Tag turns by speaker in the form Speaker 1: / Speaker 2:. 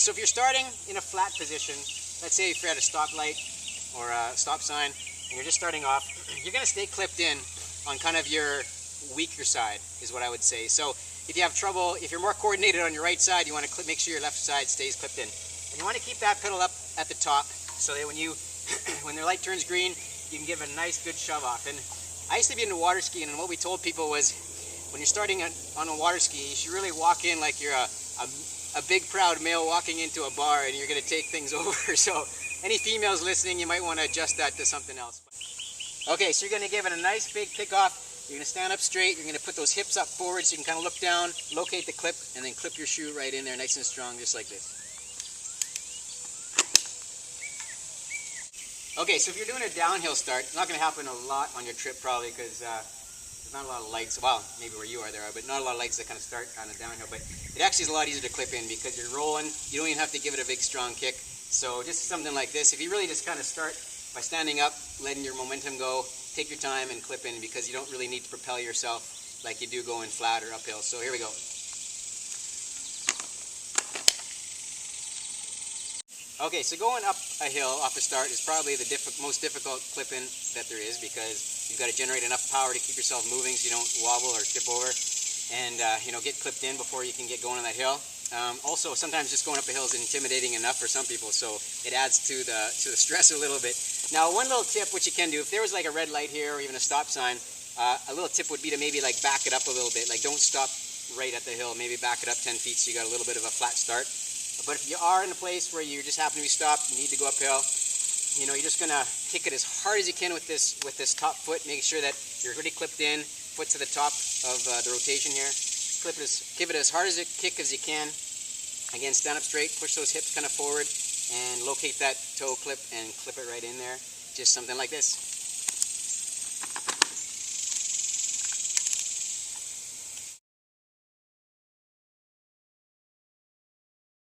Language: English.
Speaker 1: so if you're starting in a flat position, let's say if you're at a stoplight or a stop sign and you're just starting off, you're going to stay clipped in on kind of your weaker side is what I would say. So if you have trouble, if you're more coordinated on your right side, you want to make sure your left side stays clipped in. And you want to keep that pedal up at the top so that when you when the light turns green, you can give a nice good shove off. And I used to be into water skiing, and what we told people was when you're starting on a water ski, you should really walk in like you're a big proud male walking into a bar and you're going to take things over. So any females listening, you might want to adjust that to something else. Okay, so you're going to give it a nice big kick off. You're going to stand up straight. You're going to put those hips up forward so you can kind of look down, locate the clip, and then clip your shoe right in there nice and strong, just like this. Okay, so if you're doing a downhill start, it's not going to happen a lot on your trip probably because there's not a lot of lights. Well, maybe where you are there are, but not a lot of lights that kind of start on a downhill. But it actually is a lot easier to clip in because you're rolling. You don't even have to give it a big strong kick. So just something like this, if you really just kind of start by standing up, letting your momentum go, take your time and clip in because you don't really need to propel yourself like you do going flat or uphill. So here we go. Okay, so going up a hill off the start is probably the most difficult clip-in that there is because you've got to generate enough power to keep yourself moving so you don't wobble or tip over and get clipped in before you can get going on that hill. Also, sometimes just going up a hill is intimidating enough for some people, so it adds to the stress a little bit. Now, one little tip which you can do, if there was like a red light here or even a stop sign, a little tip would be to maybe like back it up a little bit. Like don't stop right at the hill, maybe back it up 10 feet so you got a little bit of a flat start. But if you are in a place where you just happen to be stopped, you need to go uphill, you're just going to kick it as hard as you can with this top foot, making sure that you're really clipped in, foot to the top of the rotation here. Give it as hard as a kick as you can. Again, stand up straight, push those hips kind of forward, and locate that toe clip and clip it right in there. Just something like this.